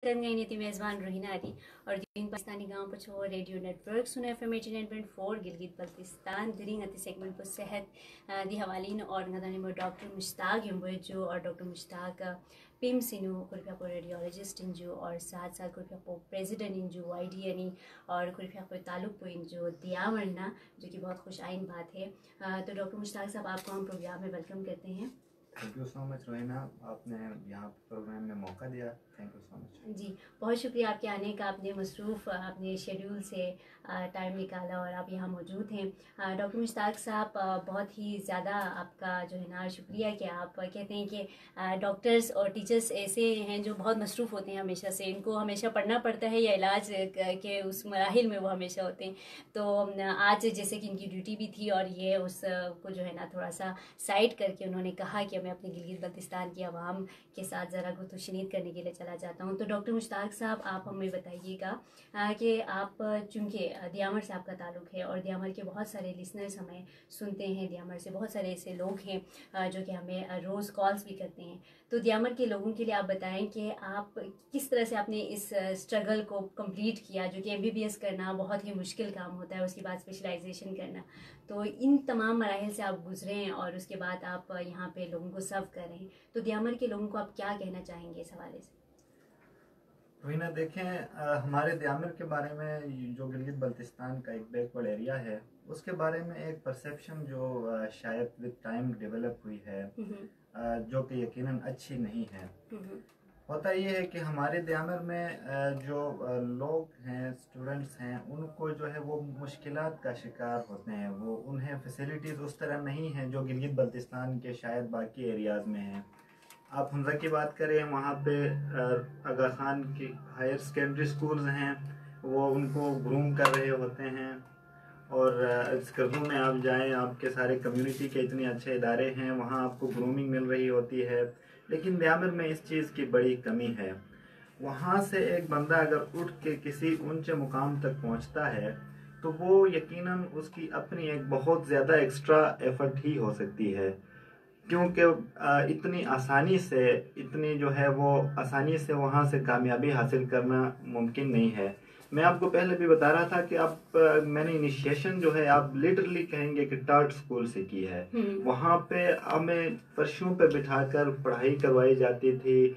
करन गई थी मेज़बान रोहिना अली और दिन पाकिस्तानी गांव पछो रेडियो नेटवर्क सुने एफएम 89.4 गिलगित बल्तिस्तान दिरिंग अति सेगमेंट पर सेहत दी हवालीन और गदानी में डॉक्टर मुश्ताक जो और डॉक्टर मुश्ताक पिम सिनु कुरफियापो रेडियोलॉजिस्ट इंजू और साथ साथ कुरफियापो प्रेसिडेंट इंजू आईडीएनी और कुरफियापो तालुक इंजू दियावरना जो कि बहुत खुश आइन बात है। तो डॉक्टर मुश्ताक साहब आपको हम प्रोग्राम में वेलकम करते हैं। Thank you so much Rohina, आपने यहाँ प्रोग्राम में मौका दिया, थैंक यू सो मच। जी बहुत शुक्रिया आपके आने का, आपने मसरूफ़ अपने शेड्यूल से टाइम निकाला और आप यहाँ मौजूद हैं। डॉक्टर मुश्ताक साहब बहुत ही ज़्यादा आपका जो है ना शुक्रिया कि आप कहते हैं कि डॉक्टर्स और टीचर्स ऐसे हैं जो बहुत मसरूफ़ होते हैं हमेशा से, इनको हमेशा पढ़ना पड़ता है या इलाज के उस मराहिल में वो हमेशा होते हैं। तो आज जैसे कि इनकी ड्यूटी भी थी और ये उसको जो है ना थोड़ा सा साइड करके उन्होंने कहा कि मैं अपने गिलगित बल्तिस्तान की आवाम के साथ ज़रा गुफ्तगू करने के लिए चला जाता हूँ। तो डॉक्टर मुश्ताक साहब आप हमें बताइएगा कि आप चूँकि दियामर से आपका ताल्लुक़ है और दियामर के बहुत सारे लिसनर्स हमें सुनते हैं, दियामर से बहुत सारे ऐसे लोग हैं जो कि हमें रोज़ कॉल्स भी करते हैं। तो दियामर के लोगों के लिए आप बताएं कि आप किस तरह से आपने इस स्ट्रगल को कंप्लीट किया, जो कि MBBS करना बहुत ही मुश्किल काम होता है, उसके बाद स्पेशलाइजेशन करना। तो इन तमाम मराहिल से आप गुजरे हैं और उसके बाद आप यहाँ पे लोगों को सर्व कर रहे हैं। तो दियामर के लोगों को आप क्या कहना चाहेंगे इस हवाले से? रोहिना देखें, हमारे दियामर के बारे में जो गिलगित बल्तिस्तान का एक बैकवर्ड एरिया है उसके बारे में एक परसेप्शन जो शायद विद टाइम डेवलप हुई है, जो कि यकीनन अच्छी नहीं है। होता ये है कि हमारे दियामर में जो लोग हैं, स्टूडेंट्स हैं, उनको जो है वो मुश्किलात का शिकार होते हैं। वो उन्हें फैसिलिटीज़ उस तरह नहीं हैं जो गिलगित बल्तिस्तान के शायद बाकी एरियाज़ में हैं। आप हमजा की बात करें, वहाँ पे आगा खान की हायर सेकेंडरी स्कूल्स हैं, वो उनको ग्रूम कर रहे होते हैं। और स्कर्दू में आप जाएं, आपके सारे कम्युनिटी के इतने अच्छे इदारे हैं, वहाँ आपको ग्रूमिंग मिल रही होती है। लेकिन दियामर में इस चीज़ की बड़ी कमी है। वहाँ से एक बंदा अगर उठ के किसी ऊंचे मुकाम तक पहुँचता है तो वो यकीनन उसकी अपनी एक बहुत ज़्यादा एक्स्ट्रा एफर्ट ही हो सकती है, क्योंकि इतनी आसानी से, इतनी जो है वो आसानी से वहाँ से कामयाबी हासिल करना मुमकिन नहीं है। मैं आपको पहले भी बता रहा था कि मैंने इनिशिएशन जो है आप लिटरली कहेंगे कि टाट स्कूल से की है। वहाँ पे हमें फर्शों पे बिठाकर पढ़ाई करवाई जाती थी।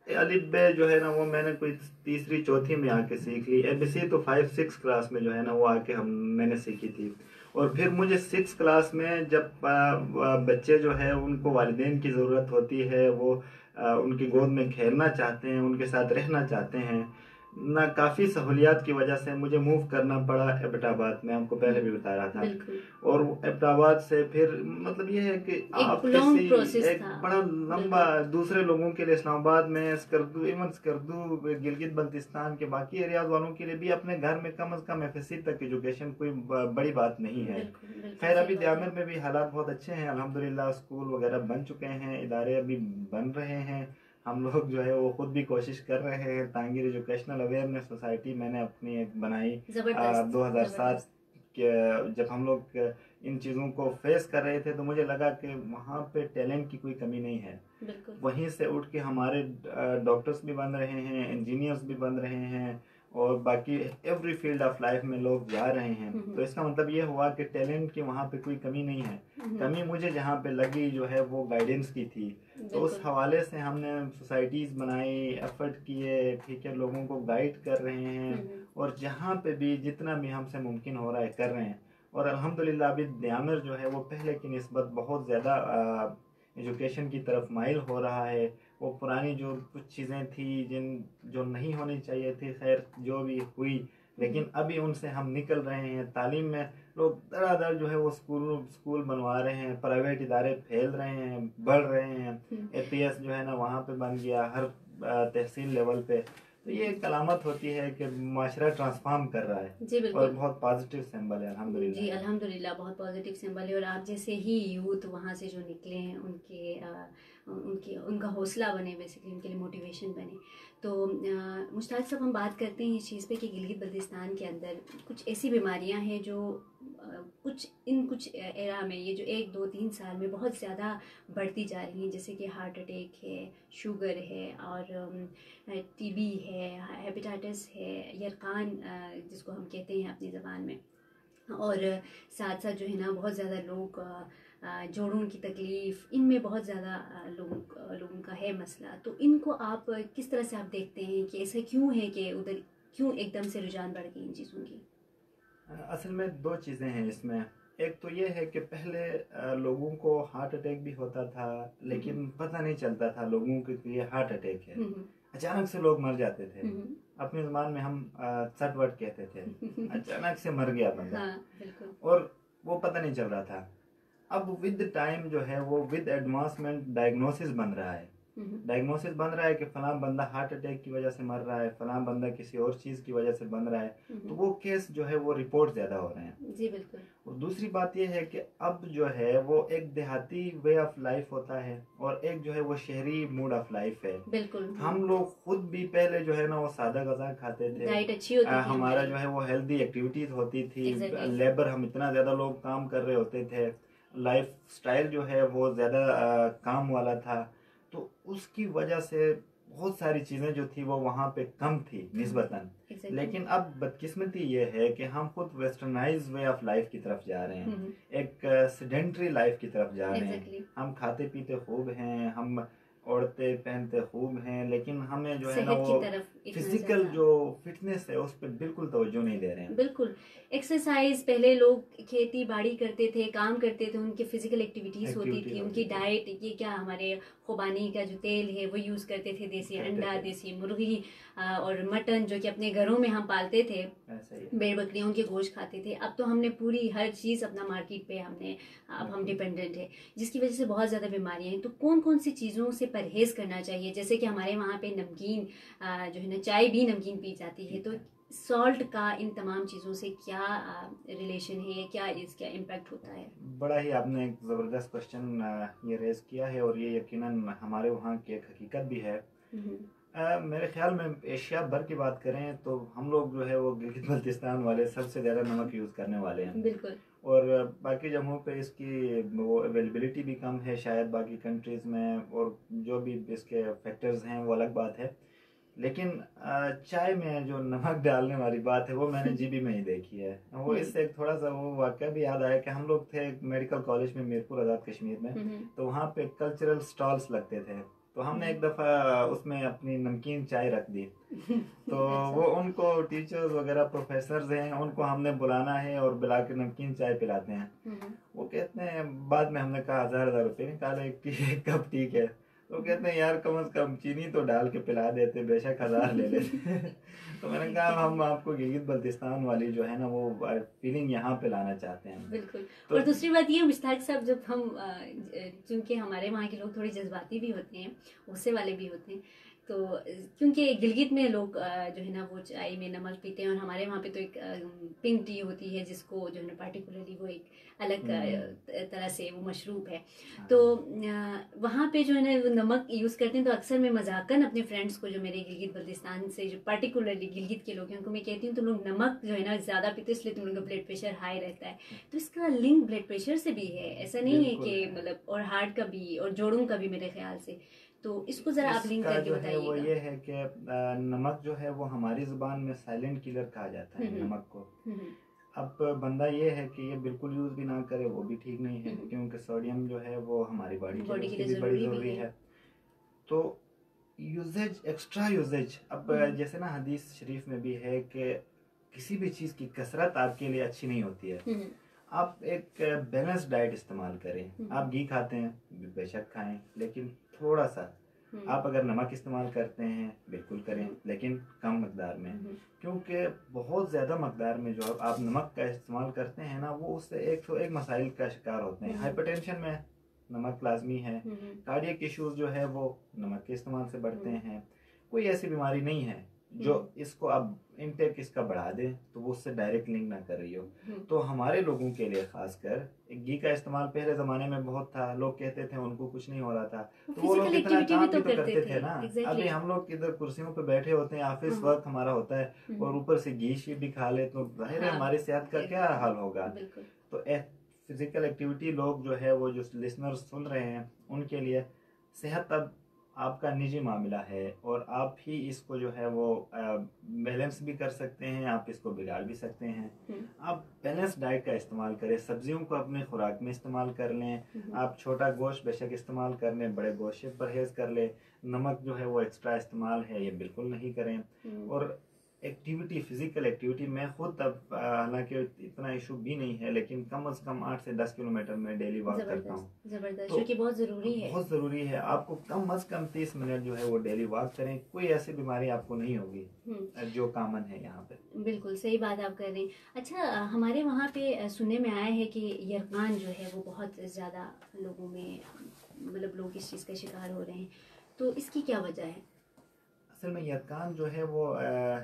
अलिफ बे जो है ना वो मैंने कोई तीसरी चौथी में आके सीख ली। ABC तो 5-6 क्लास में जो है ना वो आके मैंने सीखी थी। और फिर मुझे 6 क्लास में जब बच्चे जो है उनको वालिदैन की ज़रूरत होती है, वो उनकी गोद में खेलना चाहते हैं, उनके साथ रहना चाहते हैं ना, काफ़ी सहूलियात की वजह से मुझे मूव करना पड़ा एबटाबाद। मैं आपको पहले भी बता रहा था। और एबटाबाद से फिर मतलब ये है कि आप किसी एक बड़ा लंबा, दूसरे लोगों के लिए इस्लामाबाद में स्कर्दू, इवन स्कर्दू गिलगित बल्तिस्तान के बाकी एरियाज वालों के लिए भी अपने घर में कम से कम FSC तक एजुकेशन कोई बड़ी बात नहीं है। खैर अभी दियामर में भी हालात बहुत अच्छे हैं अल्हम्दुलिल्लाह, स्कूल वगैरह बन चुके हैं, इदारे अभी बन रहे हैं। हम लोग जो है वो खुद भी कोशिश कर रहे हैं। तांगीर एजुकेशनल अवेयरनेस सोसाइटी मैंने अपनी एक बनाई 2007 के। जब हम लोग इन चीज़ों को फेस कर रहे थे तो मुझे लगा कि वहाँ पे टैलेंट की कोई कमी नहीं है। वहीं से उठ के हमारे डॉक्टर्स भी बन रहे हैं, इंजीनियर्स भी बन रहे हैं और बाकी एवरी फील्ड ऑफ लाइफ में लोग जा रहे हैं। तो इसका मतलब ये हुआ कि टैलेंट की वहाँ पे कोई कमी नहीं है। कमी मुझे जहाँ पे लगी जो है वो गाइडेंस की थी। तो उस हवाले से हमने सोसाइटीज़ बनाई, एफर्ट किए, ठीक है, लोगों को गाइड कर रहे हैं और जहाँ पे भी जितना भी हमसे मुमकिन हो रहा है कर रहे हैं। और अल्हम्दुलिल्लाह अभी दियामर जो है वो पहले की निस्बत बहुत ज़्यादा एजुकेशन की तरफ माइल हो रहा है। वो पुरानी जो कुछ चीज़ें थी जो नहीं होनी चाहिए थी, खैर जो भी हुई, लेकिन अभी उनसे हम निकल रहे हैं। तालीम में लोग दरादर जो है वो स्कूल बनवा रहे हैं, प्राइवेट इदारे फैल रहे हैं, बढ़ रहे हैं। APS जो है ना वहाँ पे बन गया, हर तहसील लेवल पे। तो ये एक अलामत होती है कि माशरा ट्रांसफॉर्म कर रहा है। जी बिल्कुल। और बहुत पॉजिटिव सिंबल है अल्हम्दुलिल्लाह। जी अल्हम्दुलिल्लाह बहुत पॉजिटिव सिंबल है। और आप जैसे ही यूथ वहाँ से जो निकले हैं उनकी उनका हौसला बने, बेसिकली उनके लिए मोटिवेशन बने। तो मुश्ताक साहब, हम बात करते हैं इस चीज़ पे कि गिलगित बल्तिस्तान के अंदर कुछ ऐसी बीमारियां हैं जो कुछ एरा में, ये जो 1 2 3 साल में बहुत ज़्यादा बढ़ती जा रही हैं, जैसे कि हार्ट अटैक है, शुगर है, और टीबी है, हेपेटाइटिस है, यरकान जिसको हम कहते हैं अपनी ज़बान में, और साथ साथ जो है ना बहुत ज़्यादा लोग जोड़ों की तकलीफ़, इनमें बहुत ज़्यादा लोगों का है मसला। तो इनको आप किस तरह से आप देखते हैं कि ऐसा क्यों है कि उधर क्यों एकदम से रुझान बढ़ गई इन चीज़ों की? असल में दो चीज़ें हैं इसमें। एक तो ये है कि पहले लोगों को हार्ट अटैक भी होता था, लेकिन पता नहीं चलता था लोगों को कि ये हार्ट अटैक है। अचानक से लोग मर जाते थे। अपनी ज़बान में हम सटवट कहते थे, अचानक से मर गया बंदा। हाँ, बिल्कुल। और वो पता नहीं चल रहा था। अब विद टाइम जो है वो विद एडवांसमेंट डायग्नोसिस बन रहा है। डायग्नोसिस बन रहा है कि फलां बंदा हार्ट अटैक की वजह से मर रहा है, फलां बंदा किसी और चीज़ की वजह से बन रहा है। तो वो केस जो है वो रिपोर्ट ज़्यादा हो रहे हैं। जी बिल्कुल। और दूसरी बात ये है कि अब जो है वो एक देहाती वे ऑफ लाइफ होता है और एक जो है वो शहरी मूड ऑफ लाइफ है। बिल्कुल। हम लोग खुद भी पहले जो है ना वो सादा गज़ा खाते थे, डाइट अच्छी होती थी, हमारा जो है वो हेल्दी एक्टिविटीज होती थी। Exactly. लेबर, हम इतना ज़्यादा लोग काम कर रहे होते थे, लाइफ स्टाइल जो है वो ज़्यादा काम वाला था। तो उसकी वजह से बहुत सारी चीज़ें जो थी वो वहाँ पे कम थी निस्बतन। Exactly. लेकिन अब बदकिस्मती ये है कि हम खुद वेस्टर्नाइज वे ऑफ लाइफ की तरफ जा रहे हैं, एक सेडेंट्री लाइफ की तरफ जा रहे हैं। हम खाते पीते खूब हैं, हम औरतें पहनते खूब हैं, लेकिन हमें जो है ना वो फिजिकल जो फिटनेस है उस पर बिल्कुल तवज्जो नहीं दे रहे हैं। बिल्कुल। एक्सरसाइज, पहले लोग खेती बाड़ी करते थे, काम करते थे, उनके फिजिकल एक्टिविटीज होती थी, उनकी डाइट, ये क्या हमारे खुबानी का जो तेल है वो यूज़ करते थे, देसी अंडा, देसी मुर्गी और मटन जो कि अपने घरों में हम पालते थे, भेड़ बकरियों के गोश्त खाते थे। अब तो हमने पूरी हर चीज़ अपना मार्केट पे अब हम डिपेंडेंट है, जिसकी वजह से बहुत ज़्यादा बीमारियां हैं। तो कौन कौन सी चीज़ों से परहेज़ करना चाहिए? जैसे कि हमारे वहाँ पे नमकीन जो है ना, चाय भी नमकीन पी जाती है, तो सॉल्ट का इन तमाम चीज़ों से क्या रिलेशन है, क्या इसका इम्पैक्ट होता है? बड़ा ही आपने एक ज़बरदस्त क्वेश्चन ये रेज किया है, और ये यकीनन हमारे वहाँ की एक हकीकत भी है। मेरे ख्याल में एशिया भर की बात करें तो हम लोग जो है वो गिलगित बल्तिस्तान वाले सबसे ज़्यादा नमक यूज़ करने वाले हैं। बिल्कुल। और बाकी जगहों पे इसकी वो अवेलेबिलिटी भी कम है शायद बाकी कंट्रीज़ में, और जो भी इसके फैक्टर्स हैं वो अलग बात है। लेकिन चाय में जो नमक डालने वाली बात है वो मैंने जीबी में ही देखी है। वो इससे एक थोड़ा सा वो वाक़या भी याद आया कि हम लोग थे मेडिकल कॉलेज में मीरपुर आज़ाद कश्मीर में, तो वहाँ पे कल्चरल स्टॉल्स लगते थे, तो हमने एक दफ़ा उसमें अपनी नमकीन चाय रख दी। तो वो उनको टीचर्स वगैरह प्रोफेसर्स हैं, उनको हमने बुलाना है और बुला के नमकीन चाय पिलाते हैं। वो कहते हैं, बाद में हमने कहा 1000 रुपये निकाले एक कप, ठीक है। तो कहते हैं यार कम से कम चीनी तो डाल के पिला देते, बेशक 1000 ले लेते। तो मैंने कहा हम आपको गिलगित बल्तिस्तान वाली जो है ना वो फीलिंग यहाँ पे लाना चाहते हैं। बिल्कुल। तो और दूसरी बात ये मुश्ताक साहब, जब हम क्योंकि हमारे वहाँ के लोग थोड़े जज्बाती भी होते हैं, गुस्से वाले भी होते हैं, तो क्योंकि गिलगित में लोग जो है ना वो चाय में नमक पीते हैं, और हमारे वहाँ पे तो एक पिंक टी होती है जिसको जो है ना पार्टिकुलरली वो एक अलग तरह से वो मशरूब है। तो वहाँ पे जो है ना वो नमक यूज़ करते हैं। तो अक्सर मैं मजाकन अपने फ्रेंड्स को, जो मेरे गिलगित बल्तिस्तान से जो पार्टिकुलरली गिलगित के लोग हैं, उनको मैं कहती हूँ तुम लोग नमक जो है ना ज़्यादा पीते इसलिए तुम लोग का ब्लड प्रेशर हाई रहता है। तो इसका लिंक ब्लड प्रेशर से भी है, ऐसा नहीं है कि मतलब, और हार्ट का भी और जोड़ों का भी मेरे ख्याल से। तो इसको जरा आप लिंक करके बताइएगा। वो ये है कि नमक जो है वो हमारी जुबान में साइलेंट किलर कहा जाता है नमक को। अब बंदा ये है कि ये बिल्कुल यूज भी ना करे वो भी ठीक नहीं है, क्योंकि सोडियम जो है वो हमारी बॉडी के लिए भी बड़ी जरूरी है। तो यूजेज, एक्स्ट्रा यूजेज, अब जैसे ना हदीस शरीफ में भी है कि किसी भी चीज़ की कसरत आपके लिए अच्छी नहीं होती है। आप एक बैलेंस डाइट इस्तेमाल करें। आप घी खाते हैं, बेशक खाएं, लेकिन थोड़ा सा। आप अगर नमक इस्तेमाल करते हैं बिल्कुल करें, लेकिन कम मकदार में, क्योंकि बहुत ज़्यादा मकदार में जो आप नमक का इस्तेमाल करते हैं ना, वो उससे एक मसाइल का शिकार होते हैं। हाइपरटेंशन में नमक लाजमी है, कार्डियक इश्यूज जो है वो नमक के इस्तेमाल से बढ़ते हैं। कोई ऐसी बीमारी नहीं है जो इसको अब इनटेक इसका बढ़ा दे तो वो उससे डायरेक्ट लिंक ना कर रही हो। तो हमारे लोगों के लिए खासकर घी का इस्तेमाल पहले ज़माने में बहुत था, लोग कहते थे उनको कुछ नहीं हो रहा था, तो वो लोग इतना काम भी तो करते थे ना। अभी हम लोग इधर कुर्सियों पे बैठे होते हैं, ऑफिस वर्क हमारा होता है और ऊपर से घी शी भी खा ले तो जाहिर है हमारी सेहत का क्या हाल होगा। तो फिजिकल एक्टिविटी लोग जो है वो जो लिसनर्स सुन रहे हैं उनके लिए सेहत अब आपका निजी मामला है और आप ही इसको जो है वो बैलेंस भी कर सकते हैं, आप इसको बिगाड़ भी सकते हैं। आप बैलेंस डाइट का इस्तेमाल करें, सब्जियों को अपने खुराक में इस्तेमाल कर लें, आप छोटा गोश्त बेशक इस्तेमाल कर लें, बड़े गोश्त से परहेज कर लें, नमक जो है वो एक्स्ट्रा इस्तेमाल है ये बिल्कुल नहीं करें। और एक्टिविटी, फिजिकल एक्टिविटी, मैं खुद अब हालांकि इतना इशू भी नहीं है लेकिन कम से कम 8 से 10 किलोमीटर में डेली वॉक करता हूँ। जबरदस्त, जो कि बहुत ज़रूरी है। बहुत ज़रूरी है, आपको कम से कम 30 मिनट जो है वो डेली वॉक करें, कोई ऐसी बीमारी आपको नहीं होगी जो कॉमन है यहाँ पे। बिल्कुल सही बात आप कर रहे हैं। अच्छा, हमारे वहाँ पे सुनने में आया है कि यरकान जो है वो बहुत ज़्यादा लोगों में, मतलब लोग इस चीज़ का शिकार हो रहे हैं, तो इसकी क्या वजह है? असल में यरकान जो है वो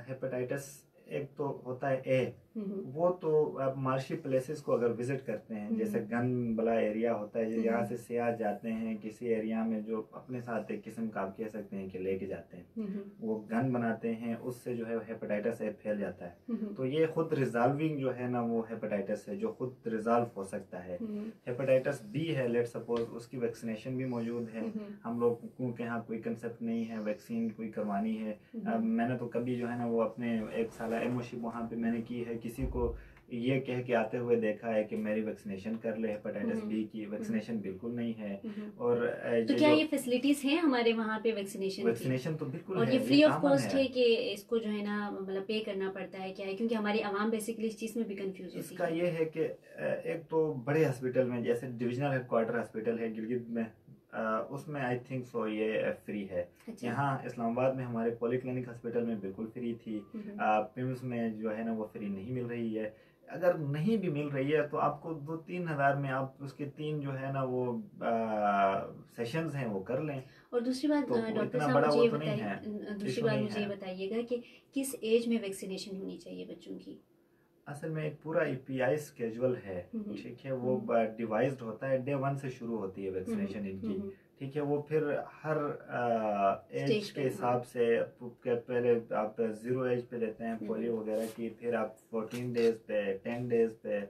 हेपेटाइटिस एक तो होता है ए, वो तो आप मार्शी प्लेसेस को अगर विजिट करते हैं, जैसे गन बला एरिया होता है, यहाँ से सियाह जाते हैं किसी एरिया में जो अपने साथ एक किस्म का आप कह सकते हैं कि लेके जाते हैं, वो गन बनाते हैं, उससे जो है हेपेटाइटिस ए फैल जाता है। तो ये खुद रिजॉल्विंग जो है ना वो हेपेटाइटिस है जो खुद रिजॉल्व हो सकता है। हेपेटाइटिस बी है लेट सपोज, उसकी वैक्सीनेशन भी मौजूद है, हम लोगों के यहाँ कोई कंसेप्ट नहीं है वैक्सीन कोई करवानी है। मैंने तो कभी जो है ना वो अपने 1 साल एमओशिप वहाँ पे मैंने की है, किसी को ये कह के आते हुए देखा है कि मेरी वैक्सीनेशन कर ले, हेपेटाइटिस बी की वैक्सीनेशन बिल्कुल नहीं है। और तो क्या ये फैसिलिटीज हैं हमारे वहाँ पे वैक्सीनेशन तो बिल्कुल और है, ये फ्री ऑफ कॉस्ट है कि इसको जो है ना मतलब पे करना पड़ता है, क्या है? क्योंकि हमारी आवाम बेसिकली इस चीज़ में भी कंफ्यूज होती है। इसका ये है कि एक तो बड़े हॉस्पिटल में जैसे डिविजनल हेडक्वार्टर हॉस्पिटल है गिलगित में, उसमें आई थिंक सो ये फ्री है। अच्छा। यहाँ इस्लामाबाद में हमारे पॉलीक्लिनिक हॉस्पिटल में बिल्कुल फ्री थी, पिम्स में जो है ना वो फ्री नहीं मिल रही है। अगर नहीं भी मिल रही है तो आपको 2-3 हज़ार में आप उसके 3 जो है ना वो सेशंस हैं वो कर लें। और दूसरी बात तो डॉक्टर साहब मुझे ये बताइए, दूसरी बात मुझे ये बताइएगा कि किस एज में वैक्सीनेशन होनी चाहिए बच्चों की? असल में एक पूरा ईपीआई स्केड्यूल है, ठीक है, वो डिवाइस्ड होता है, डे 1 से शुरू होती है वैक्सीनेशन इनकी, ठीक है, वो फिर हर एज के हिसाब से पहले आप 0 एज पे देते हैं पोलियो वगैरह की, फिर आप 14 डेज पे, 10 डेज पे,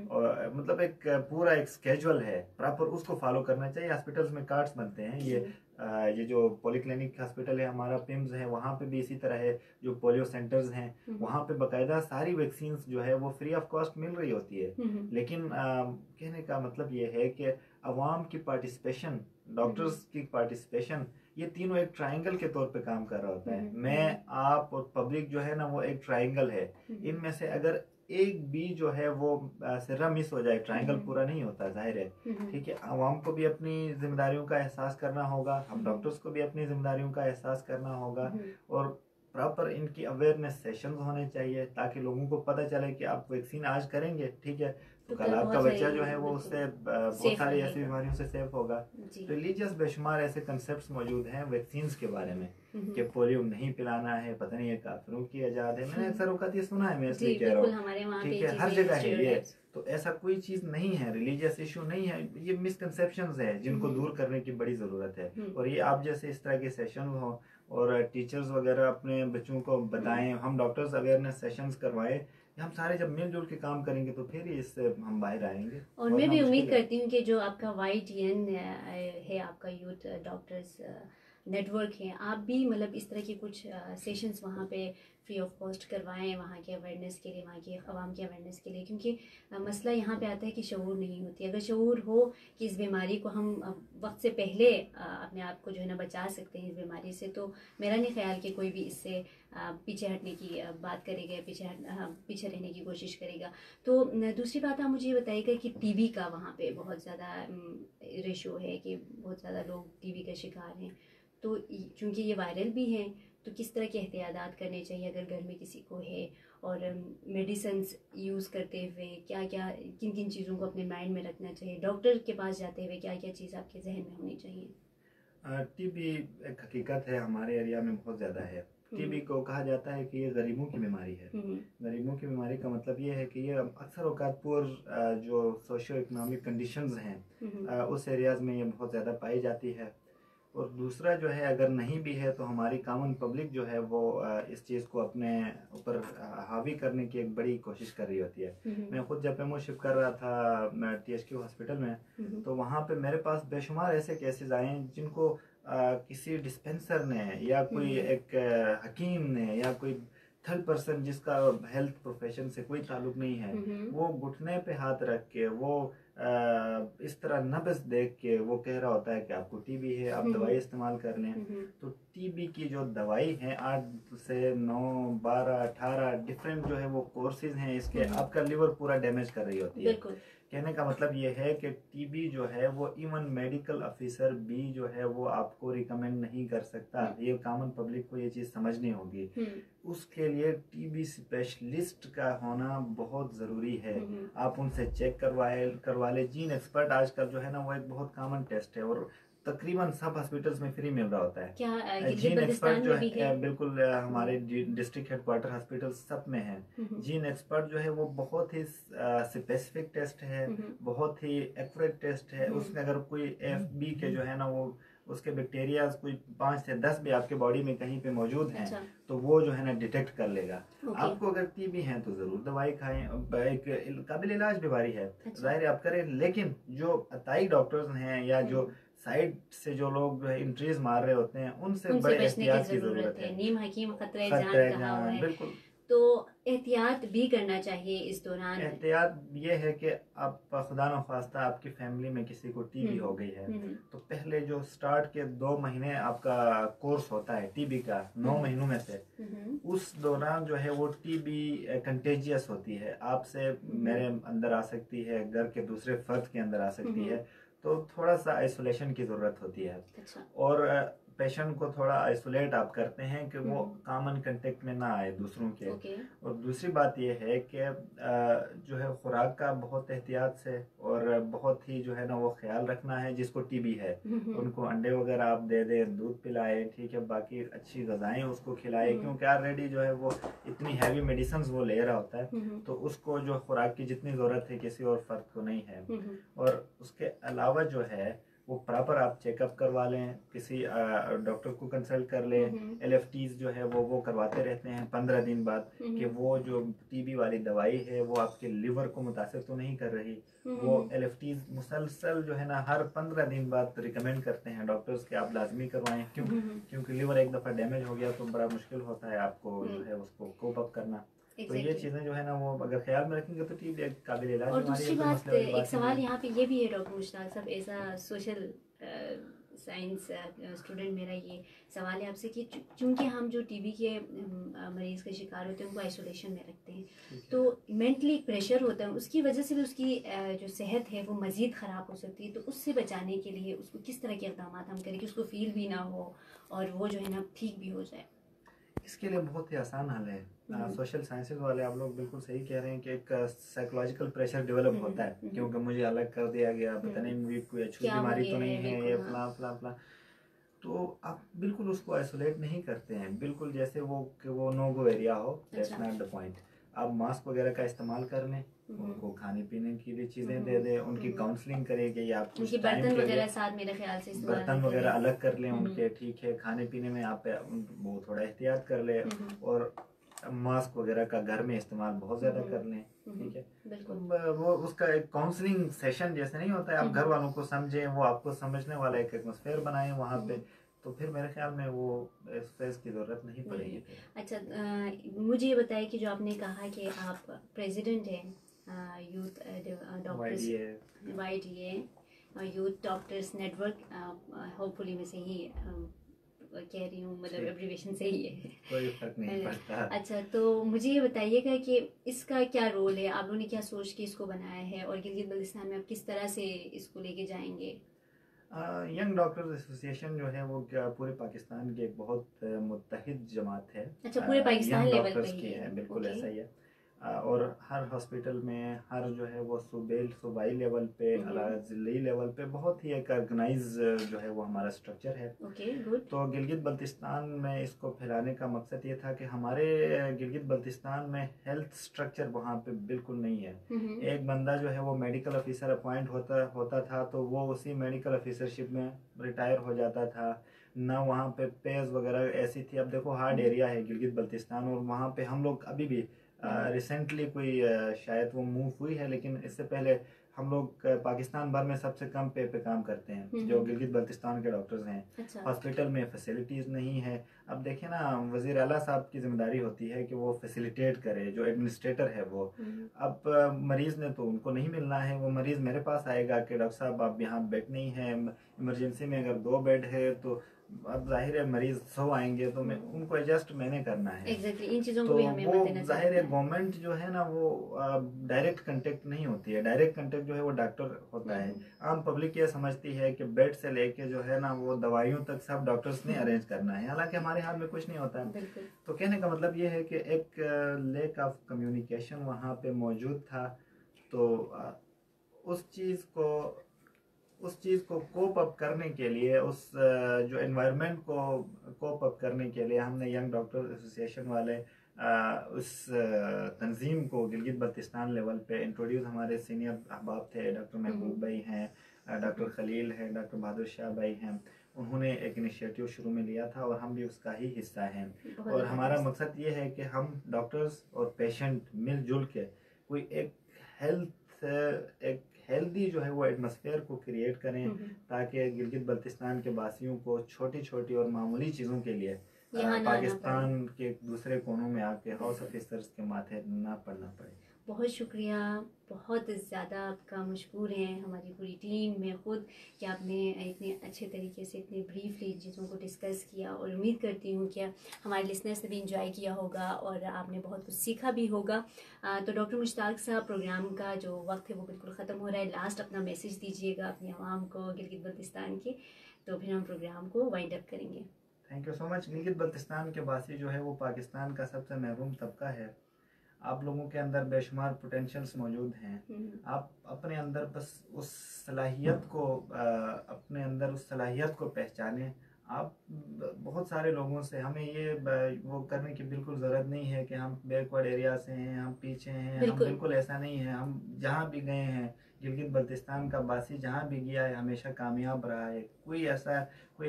और मतलब एक पूरा एक स्केड्यूल है प्रॉपर, उसको फॉलो करना चाहिए। हॉस्पिटल्स में कार्ड्स बनते हैं, ये जो पॉलीक्लिनिक हॉस्पिटल है हमारा पिम्स है वहाँ पे भी इसी तरह है, जो पोलियो सेंटर्स हैं वहाँ पे बाकायदा सारी वैक्सीन जो है वो फ्री ऑफ कॉस्ट मिल रही होती है। लेकिन कहने का मतलब ये है कि अवाम की पार्टिसिपेशन, डॉक्टर्स की पार्टिसिपेशन, ये तीनों एक ट्रायंगल के तौर पे काम कर रहा होता है। मैं, आप और पब्लिक जो है ना वो एक ट्रायंगल है, इनमें से अगर एक भी जो है वो सिरा मिस हो जाए, ट्रायंगल पूरा नहीं होता, जाहिर है, ठीक है। आवाम को भी अपनी जिम्मेदारियों का एहसास करना होगा, हम डॉक्टर्स को भी अपनी जिम्मेदारियों का एहसास करना होगा, और प्रॉपर इनकी अवेयरनेस सेशंस होने चाहिए ताकि लोगों को पता चले कि आप वैक्सीन आज करेंगे, ठीक है, तो कल आपका बच्चा जो है वो उससे बहुत सारी ऐसी बीमारियों से सेफ होगा। तो रिलीजियस बेशुमार ऐसे कंसेप्ट्स मौजूद हैं वैक्सीन के बारे में कि पोलियो नहीं पिलाना है, पता नहीं है काफिरों की इजाद है, मैंने अक्सर वक्त ये सुना है, मैं इसलिए कह रहा हूँ, ठीक है, हर जगह है ये, तो ऐसा कोई चीज नहीं है, रिलीजियस इशू नहीं है, ये मिसकंसेप्शंस है जिनको दूर करने की बड़ी जरूरत है। और ये आप जैसे इस तरह के सेशन हो और टीचर्स वगैरह अपने बच्चों को बताएं, हम डॉक्टर्स अवेयरनेस सेशंस करवाए, हम सारे जब मिलजुल के काम करेंगे तो फिर इससे हम बाहर आएंगे। और मैं भी उम्मीद करती हूँ कि जो आपका YTN है, आपका यूथ डॉक्टर्स नेटवर्क है, आप भी मतलब इस तरह की कुछ सेशंस वहाँ पे फ्री ऑफ कॉस्ट करवाएं, वहाँ के अवेयरनेस के लिए, वहाँ की आवाम की अवेयरनेस के लिए, क्योंकि मसला यहाँ पे आता है कि शऊर नहीं होती। अगर शऊर हो कि इस बीमारी को हम वक्त से पहले अपने आप को जो है ना बचा सकते हैं इस बीमारी से, तो मेरा नहीं ख्याल कि कोई भी इससे पीछे हटने की बात करेगा, पीछे रहने की कोशिश करेगा। तो दूसरी बात आप मुझे ये बताइएगा कि टीबी का वहाँ पे बहुत ज़्यादा रेशो है कि बहुत ज़्यादा लोग टीबी का शिकार हैं, तो चूँकि ये वायरल भी हैं, तो किस तरह के एहतियात करने चाहिए अगर घर में किसी को है, और मेडिसिन्स यूज़ करते हुए क्या क्या, किन किन चीज़ों को अपने माइंड में रखना चाहिए, डॉक्टर के पास जाते हुए क्या क्या चीज़ आपके जहन में होनी चाहिए? टीबी एक हकीकत है, हमारे एरिया में बहुत ज़्यादा है, टीबी को कहा जाता है कि ये गरीबों की बीमारी है। गरीबों की बीमारी का मतलब ये है कि ये अक्सर औकात पुअर जो सोशो इकोनॉमिक कंडीशंस हैं उस एरियाज में ये बहुत ज़्यादा पाई जाती है। और दूसरा जो है, अगर नहीं भी है तो हमारी कॉमन पब्लिक जो है वो इस चीज़ को अपने ऊपर हावी करने की एक बड़ी कोशिश कर रही होती है। मैं खुद जब एमओ कर रहा था THQ हॉस्पिटल में, तो वहाँ पे मेरे पास बेशुमार ऐसे केसेस आए हैं जिनको किसी डिस्पेंसर ने या कोई एक हकीम ने या कोई थर्ड पर्सन जिसका हेल्थ प्रोफेशन से कोई ताल्लुक नहीं है, वो घुटने पे हाथ रख के वो इस तरह नब्ज देख के वो कह रहा होता है कि आपको टीबी है, आप दवाई इस्तेमाल कर लें। तो टीबी की जो दवाई है 8 से 9 12 18 डिफरेंट जो है वो कोर्सेज हैं इसके, आपका लिवर पूरा डैमेज कर रही होती है। कहने का मतलब ये है कि टीबी जो है वो इवन मेडिकल ऑफिसर भी जो है वो आपको रिकमेंड नहीं कर सकता। ये कॉमन पब्लिक को ये चीज़ समझनी होगी। उसके लिए टीबी स्पेशलिस्ट का होना बहुत ज़रूरी है। आप उनसे चेक करवा ले। जीन एक्सपर्ट आजकल जो है ना वो एक बहुत कॉमन टेस्ट है और तकरीबन सब हॉस्पिटल्स में फ्री मिल रहा होता है। क्या जीन एक्सपर्ट जो है बिल्कुल हमारे डिस्ट्रिक्ट हेडक्वार्टर हॉस्पिटल सब में है। जीन एक्सपर्ट जो है वो बहुत ही स्पेसिफिक टेस्ट है, बहुत ही एक्यूरेट टेस्ट है। उसमें अगर कोई FB के जो है ना वो उसके बैक्टीरिया कोई 5 से 10 भी आपके बॉडी में कहीं पे मौजूद हैं, तो वो जो है ना डिटेक्ट कर लेगा। आपको अगर टीबी है तो जरूर दवाई खाएं, एक काबिल इलाज बीमारी है, जाहिर है आप करें। लेकिन जो अताई डॉक्टर्स हैं या जो साइड से जो लोग इंट्रीज मार रहे होते हैं उनसे बड़े एहतियात की जरूरत है। नीम हकीम खतरे जान है। बिल्कुल, तो एहतियात भी करना चाहिए इस दौरान। एहतियात ये है कि आप खुदा न खास्ता आपकी फैमिली में किसी को टीबी हो गई है, तो पहले जो स्टार्ट के 2 महीने आपका कोर्स होता है टीबी का, 9 महीनों में से, उस दौरान जो है वो टीबी कंटेजियस होती है। आपसे मेरे अंदर आ सकती है, घर के दूसरे फर्द के अंदर आ सकती है, तो थोड़ा सा आइसोलेशन की ज़रूरत होती है। और पेशेंट को थोड़ा आइसोलेट आप करते हैं कि वो कॉमन कांटेक्ट में ना आए दूसरों के। और दूसरी बात ये है कि जो है खुराक का बहुत एहतियात से और बहुत ही जो है ना वो ख्याल रखना है। जिसको टीबी है उनको अंडे वगैरह आप दे दें, दूध पिलाए, ठीक है, बाकी अच्छी गजाएं उसको खिलाए, क्योंकि ऑलरेडी जो है वो इतनी हैवी मेडिसिन वो ले रहा होता है, तो उसको जो खुराक की जितनी ज़रूरत है किसी और फर्द को नहीं है। और उसके अलावा जो है वो प्रॉपर आप चेकअप करवा लें, किसी डॉक्टर को कंसल्ट कर लें। LFTs जो है वो करवाते रहते हैं 15 दिन बाद कि वो जो टीबी वाली दवाई है वो आपके लिवर को मुतासिर तो नहीं कर रही। वो LFTs मुसलसल जो है ना हर 15 दिन बाद रिकमेंड करते हैं डॉक्टर्स के आप लाजमी करवाएं। क्योंकि लिवर एक दफ़ा डैमेज हो गया तो बड़ा मुश्किल होता है आपको जो है उसको कोप अप करना। तो ये चीज़ें जो है ना वो अगर ख्याल में रखेंगे तो टीबी एक काबिल इलाज। और दूसरी बात, एक सवाल यहाँ पे ये भी है doctor Mushtaq sahab, as a social science student, मेरा ये सवाल है आपसे कि चूंकि हम जो टीबी के मरीज़ के शिकार होते हैं उनको आइसोलेशन में रखते हैं, तो मेंटली प्रेशर होता है, उसकी वजह से भी उसकी जो सेहत है वो मज़ीद ख़राब हो सकती है। तो उससे बचाने के लिए उसको किस तरह के इक़दाम हम करें कि उसको फील भी ना हो और वो जो है ना ठीक भी हो जाए? इसके लिए बहुत ही आसान हल है। सोशल साइंसेज वाले आप लोग बिल्कुल सही कह रहे हैं कि एक साइकोलॉजिकल प्रेशर डेवलप होता है, क्योंकि मुझे अलग कर दिया गया, पता नहीं मुझे कोई अछूत बीमारी तो नहीं है, ये फला फला फला। तो आप बिल्कुल उसको आइसोलेट नहीं करते हैं, बिल्कुल जैसे वो नो गो एरिया हो, दैट्स नॉट द पॉइंट। आप मास्क वगैरह का इस्तेमाल कर लें, उनको खाने पीने की भी चीज़ें दे दें, उनकी काउंसलिंग करें कि आप कुछ टाइम के लिए साथ मेरे ख्याल से बर्तन वगैरह अलग कर लें उनके, ठीक है। खाने पीने में आप वो थोड़ा एहतियात कर लें और मास्क वगैरह का घर में इस्तेमाल बहुत ज़्यादा कर लें, ठीक है। तो वो उसका एक काउंसलिंग सेशन जैसे नहीं होता है, आप घर वालों को समझें, वो आपको समझने वाला एक एटमॉस्फेयर बनाएं वहाँ पे, तो फिर मेरे ख्याल में वो स्ट्रेस की ज़रूरत नहीं पड़ेगी। अच्छा, मुझे ये बताइए कि जो आपने कहा कि आप प्रेसिडेंट हैं youth doctors YDA youth doctors network, hopefully मैं सही कह रही हूँ, मतलब एब्रीविएशन सही है, कोई फर्क नहीं पड़ता। अच्छा, तो मुझे ये बताइएगा कि इसका क्या रोल है, आप लोगों ने क्या सोच के इसको बनाया है और गिलगित बल्तिस्तान में आप किस तरह से इसको लेके जाएंगे? यंग डॉक्टर्स एसोसिएशन जो है वो पूरे पाकिस्तान की एक बहुत मुत्तहिद जमात है। अच्छा, पूरे पाकिस्तान लेवल पे की है, बिल्कुल ऐसा ही है। और हर हॉस्पिटल में हर जो है वो सूबाई लेवल पे, ज़िले लेवल पे बहुत ही एक ऑर्गेनाइज जो है वो हमारा स्ट्रक्चर है। Okay, good. तो गिलगित बल्तिस्तान में इसको फैलाने का मकसद ये था कि हमारे गिलगित बल्तिस्तान में हेल्थ स्ट्रक्चर वहाँ पे बिल्कुल नहीं है। एक बंदा जो है वो मेडिकल ऑफिसर अपॉइंट होता था तो वो उसी मेडिकल ऑफिसरशिप में रिटायर हो जाता था, ना वहाँ पे पेज वगैरह ऐसी थी। अब देखो हार्ड एरिया है गिलगित बल्तिस्तान, और वहाँ पे हम लोग अभी भी रिसेंटली कोई शायद वो मूव हुई है, लेकिन इससे पहले हम लोग पाकिस्तान भर में सबसे कम पे काम करते हैं जो गिलगित बल्तिस्तान के डॉक्टर्स हैं। अच्छा। हॉस्पिटल में फैसिलिटीज़ नहीं है। अब देखिए ना, वज़ीर आला साहब की जिम्मेदारी होती है कि वो फैसिलिटेट करे, जो एडमिनिस्ट्रेटर है वो। अब मरीज़ ने तो उनको नहीं मिलना है, वो मरीज़ मेरे पास आएगा कि डॉक्टर साहब आप यहाँ बेड नहीं है, इमरजेंसी में अगर 2 बेड है तो अब जाहिर है मरीज 100 आएंगे तो मैं उनको एडजस्ट मैंने करना है। एग्जैक्टली, इन चीज़ों तो को भी हमें वो मद्देनजर जाहिर है रखना है। गवर्नमेंट जो है ना वो डायरेक्ट कांटेक्ट नहीं होती है। डायरेक्ट कांटेक्ट जो है वो डॉक्टर होता है। आम पब्लिक ये समझती है कि बेड से लेके जो है ना वो दवाइयों तक सब डॉक्टर्स ने अरेंज करना है, हालांकि हमारे हाथ में कुछ नहीं होता है। तो कहने का मतलब ये है कि एक लैक ऑफ कम्युनिकेशन वहाँ पे मौजूद था। तो उस चीज़ को कोप अप करने के लिए, उस जो एनवायरनमेंट को कोप अप करने के लिए हमने यंग डॉक्टर एसोसिएशन वाले उस तंजीम को गिलगित बल्तिस्तान लेवल पे इंट्रोड्यूस, हमारे सीनियर अहबाब थे, डॉक्टर महबूब भाई हैं, डॉक्टर खलील हैं, डॉक्टर बहादुर शाह भाई हैं, उन्होंने एक इनिशिएटिव शुरू में लिया था और हम भी उसका ही हिस्सा हैं। और हमारा मकसद ये है कि हम डॉक्टर्स और पेशेंट मिलजुल के कोई एक हेल्दी जो है वो एटमॉस्फेयर को क्रिएट करें, ताकि गिलगित बल्तिस्तान के वासियों को छोटी छोटी और मामूली चीज़ों के लिए पाकिस्तान के दूसरे कोनों में आके हाउस ऑफिसर्स के माथे ना पड़ना पड़े। बहुत शुक्रिया, बहुत ज़्यादा आपका मशकूर हैं हमारी पूरी टीम में ख़ुद कि आपने इतने अच्छे तरीके से इतने ब्रीफली चीज़ों को डिस्कस किया, और उम्मीद करती हूँ कि हमारे लिसनर्स ने भी इंजॉय किया होगा और आपने बहुत कुछ सीखा भी होगा। तो डॉक्टर मुश्ताक साहब, प्रोग्राम का जो वक्त है वो बिल्कुल ख़त्म हो रहा है। लास्ट अपना मैसेज दीजिएगा अपनी आवाम को गिलगित बल्तिस्तान के, तो फिर हम प्रोग्राम को वाइंड अप करेंगे। Thank you so much. Gilgit Baltistan के वासी जो है वो पाकिस्तान का सबसे महरूम तबका है। आप लोगों के अंदर बेशुमार पोटेंशियल्स मौजूद हैं। आप अपने अंदर बस उस सलाहियत को पहचानें। आप बहुत सारे लोगों से, हमें ये वो करने की बिल्कुल ज़रूरत नहीं है कि हम बैकवर्ड एरिया से हैं, हम पीछे हैं। हम बिल्कुल ऐसा नहीं है। हम जहाँ भी गए हैं, गिलगित बल्तिस्तान का वासी जहाँ भी गया है हमेशा कामयाब रहा है। कोई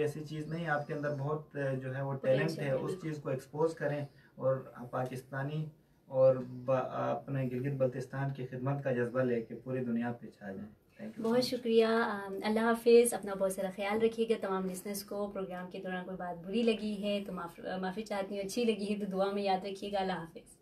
ऐसी चीज़ नहीं, आपके अंदर बहुत जो है वो टैलेंट है, उस चीज़ को एक्सपोज करें और पाकिस्तानी और अपने गिलगित बल्तिस्तान की खिदमत का जज्बा लेके पूरी दुनिया पे छा जाएं। बहुत शुक्रिया। अल्लाह हाफिज़। अपना बहुत सारा ख्याल रखिएगा। तमाम लिसनर्स को प्रोग्राम के दौरान कोई बात बुरी लगी है तो माफ़ी चाहती हूँ, अच्छी लगी है तो दुआ में याद रखिएगा। अल्लाह हाफिज़।